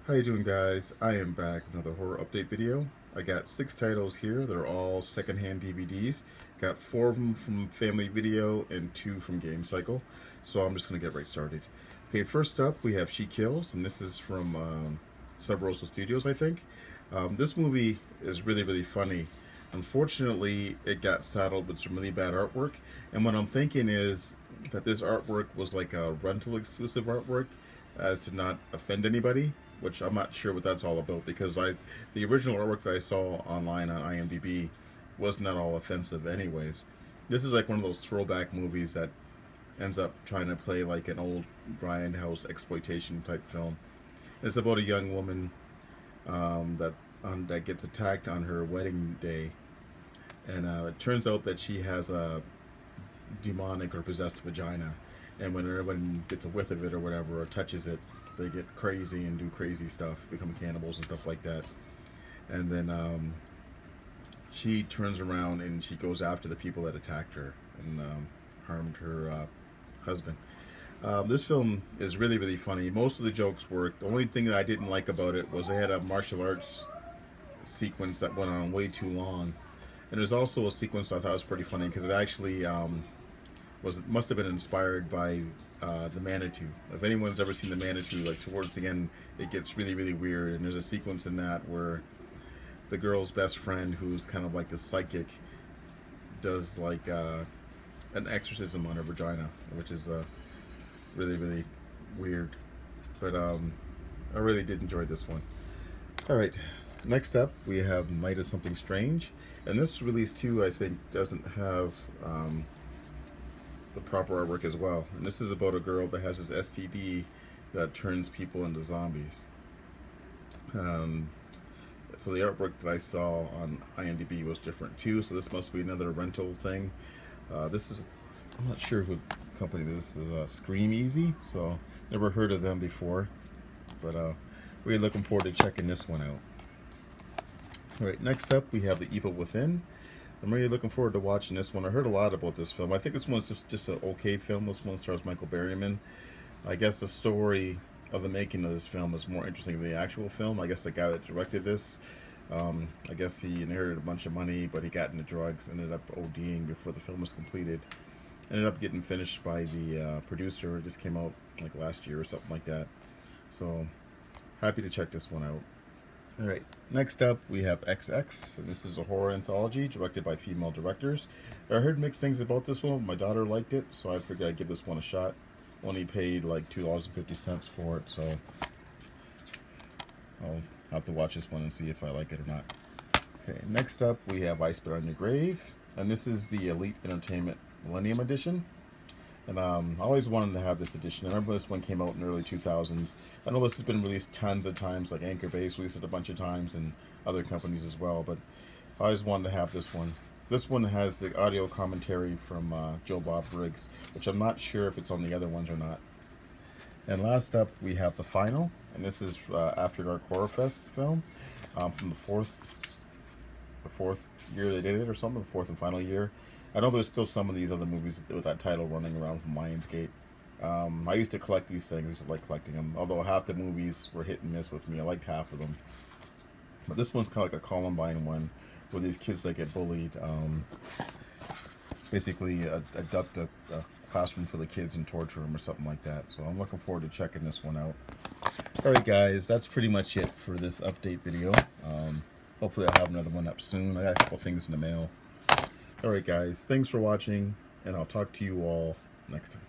How you doing, guys? I am back with another horror update video. I got 6 titles here. They're all secondhand DVDs. Got 4 of them from Family Video and 2 from Game Cycle. So I'm just going to get right started. Okay, first up we have She Kills, and this is from Sub Rosa Studios, I think. This movie is really funny. Unfortunately, it got saddled with some really bad artwork, and what I'm thinking is that this artwork was like a rental exclusive artwork as to not offend anybody, which I'm not sure what that's all about, because the original artwork that I saw online on IMDb was not all offensive anyways. This is like one of those throwback movies that ends up trying to play like an old grindhouse exploitation type film. It's about a young woman that gets attacked on her wedding day, and it turns out that she has a demonic or possessed vagina, and when everyone gets a whiff of it or whatever or touches it, they get crazy and do crazy stuff, become cannibals and stuff like that. And then she turns around and she goes after the people that attacked her and harmed her husband. This film is really funny. Most of the jokes work. The only thing that I didn't like about it was they had a martial arts sequence that went on way too long. And there's also a sequence I thought was pretty funny because it actually must have been inspired by the Manitou. If anyone's ever seen the Manitou, like towards the end, it gets really weird. And there's a sequence in that where the girl's best friend, who's kind of like a psychic, does like an exorcism on her vagina, which is really weird. But I really did enjoy this one. All right, next up we have Night of Something Strange, and this release too I think doesn't have the proper artwork as well. And this is about a girl that has this STD that turns people into zombies. So the artwork that I saw on IMDb was different too, so this must be another rental thing. This is, I'm not sure who company this is, Scream Easy, so never heard of them before, but really looking forward to checking this one out. Alright, next up we have The Evil Within. I'm really looking forward to watching this one. I heard a lot about this film. I think this one's just an okay film. This one stars Michael Berryman. I guess the story of the making of this film is more interesting than the actual film. I guess the guy that directed this, I guess he inherited a bunch of money, but he got into drugs, ended up ODing before the film was completed. Ended up getting finished by the producer. It just came out like last year or something like that. So happy to check this one out. Alright, next up we have XX. This is a horror anthology directed by female directors. I heard mixed things about this one. My daughter liked it, so I figured I'd give this one a shot. Only paid like $2.50 for it, so I'll have to watch this one and see if I like it or not. Okay, next up we have Iceberg New Grave, and this is the Elite Entertainment Millennium Edition. And I always wanted to have this edition. I remember this one came out in the early 2000s. I know this has been released tons of times, like Anchor Base released it a bunch of times, and other companies as well, but I always wanted to have this one. This one has the audio commentary from Joe Bob Briggs, which I'm not sure if it's on the other ones or not. And last up, we have The Final, and this is After Dark Horror Fest film from the fourth year they did it or something, the fourth and final year. I know there's still some of these other movies with that title running around from Lionsgate. I used to collect these things. I used to like collecting them, although half the movies were hit and miss with me. I liked half of them. But this one's kind of like a Columbine one, where these kids that get bullied basically abduct a classroom full of kids and torture them or something like that. So I'm looking forward to checking this one out. Alright guys, that's pretty much it for this update video. Hopefully I'll have another one up soon. I got a couple things in the mail. Alright guys, thanks for watching, and I'll talk to you all next time.